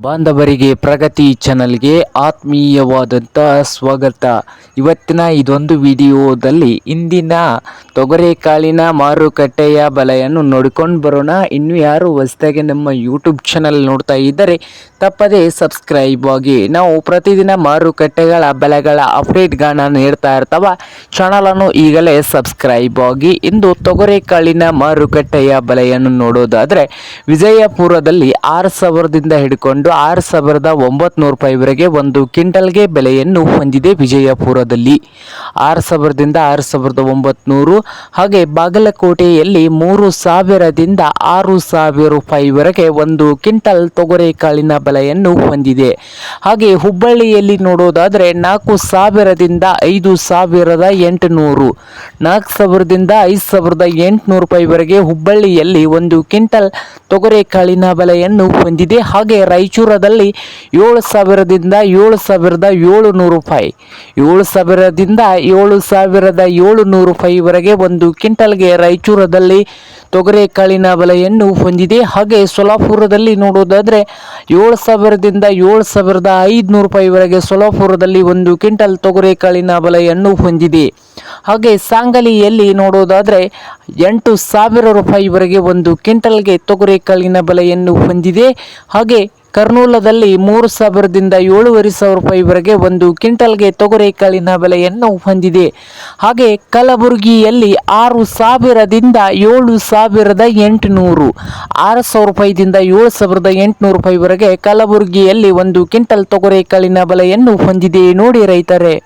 ಬಾಂಧವರಿಗೆ ಪ್ರಗತಿ ಚಾನಲ್ಗೆ ಆತ್ಮೀಯವಾದಂಥ ಸ್ವಾಗತ. ಇವತ್ತಿನ ಇದೊಂದು ವಿಡಿಯೋದಲ್ಲಿ ಇಂದಿನ ತೊಗರೆಕಾಳಿನ ಮಾರುಕಟ್ಟೆಯ ಬೆಲೆಯನ್ನು ನೋಡಿಕೊಂಡು ಬರೋಣ. ಇನ್ನು ಯಾರು ಹೊಸದಾಗಿ ನಮ್ಮ ಯೂಟ್ಯೂಬ್ ಚಾನಲ್ ನೋಡ್ತಾ ಇದ್ದರೆ ತಪ್ಪದೇ ಸಬ್ಸ್ಕ್ರೈಬ್ ಆಗಿ. ನಾವು ಪ್ರತಿದಿನ ಮಾರುಕಟ್ಟೆಗಳ ಬೆಲೆಗಳ ಅಪ್ಡೇಟ್ಗಳನ್ನ ನೀಡ್ತಾ ಇರ್ತಾವ. ಚಾನಲನ್ನು ಈಗಲೇ ಸಬ್ಸ್ಕ್ರೈಬ್ ಆಗಿ. ಇಂದು ತೊಗರೆಕಾಳಿನ ಮಾರುಕಟ್ಟೆಯ ಬೆಲೆಯನ್ನು ನೋಡೋದಾದರೆ ವಿಜಯಪುರದಲ್ಲಿ 6,000ದಿಂದ ಹಿಡ್ಕೊಂಡು 6,900 ರೂಪಾಯಿವರೆಗೆ ಒಂದು ಕ್ವಿಂಟಲ್ಗೆ ಬೆಲೆಯನ್ನು ಹೊಂದಿದೆ. ವಿಜಯಪುರದಲ್ಲಿ 6,000ದಿಂದ 6,900. ಹಾಗೆ ಬಾಗಲಕೋಟೆಯಲ್ಲಿ 3,000ದಿಂದ 6,000 ರೂಪಾಯಿವರೆಗೆ ಒಂದು ಕ್ವಿಂಟಲ್ ತೊಗರೆಕಾಳಿನ ಬೆಲೆಯನ್ನು ಹೊಂದಿದೆ. ಹಾಗೆ ಹುಬ್ಬಳ್ಳಿಯಲ್ಲಿ ನೋಡೋದಾದರೆ 4,000ದಿಂದ 5,800, 4,000ದಿಂದ 5,800 ರೂಪಾಯಿವರೆಗೆ ಹುಬ್ಬಳ್ಳಿಯಲ್ಲಿ ಒಂದು ಕ್ವಿಂಟಲ್ ತೊಗರೆಕಾಳಿನ ಬೆಲೆಯನ್ನು ಹೊಂದಿದೆ. ಹಾಗೆ ರಾಯಚೂರದಲ್ಲಿ 7,000ದಿಂದ 7,700 ರೂಪಾಯಿ, 7,000ದಿಂದ 7,700 ರೂಪಾಯಿವರೆಗೆ ಒಂದು ಕ್ವಿಂಟಲ್ಗೆ ರಾಯಚೂರದಲ್ಲಿ ತೊಗರೆಕಾಳಿನ ಬೆಲೆಯನ್ನು ಹೊಂದಿದೆ. ಹಾಗೆ ಸೊಲ್ಲಾಪುರದಲ್ಲಿ ನೋಡೋದಾದರೆ 7,000ದಿಂದ 7,500 ರೂಪಾಯಿವರೆಗೆ ಸೊಲ್ಲಾಪುರದಲ್ಲಿ ಒಂದು ಕ್ವಿಂಟಲ್ ತೊಗರೆಕಾಳಿನ ಬೆಲೆಯನ್ನು ಹೊಂದಿದೆ. ಹಾಗೆ ಸಾಂಗಲಿಯಲ್ಲಿ ನೋಡೋದಾದರೆ 8,000 ರೂಪಾಯಿವರೆಗೆ ಒಂದು ಕ್ವಿಂಟಲ್ಗೆ ತೊಗರೆಕಾಳಿನ ಬೆಲೆಯನ್ನು ಹೊಂದಿದೆ. ಹಾಗೆ ಕರ್ನೂಲದಲ್ಲಿ 3,000ದಿಂದ 7,500 ರೂಪಾಯಿವರೆಗೆ ಒಂದು ಕ್ವಿಂಟಲ್ಗೆ ತೊಗರೆಕಾಳಿನ ಬೆಲೆಯನ್ನು ಹೊಂದಿದೆ. ಹಾಗೆ ಕಲಬುರಗಿಯಲ್ಲಿ 6,000ದಿಂದ 7,800, 6,000 ರೂಪಾಯಿದಿಂದ 7,800 ರೂಪಾಯಿವರೆಗೆ ಕಲಬುರಗಿಯಲ್ಲಿ ಒಂದು ಕ್ವಿಂಟಲ್ ತೊಗರೆಕಾಳಿನ ಬೆಲೆಯನ್ನು ಹೊಂದಿದೆ. ನೋಡಿ ರೈತರೇ.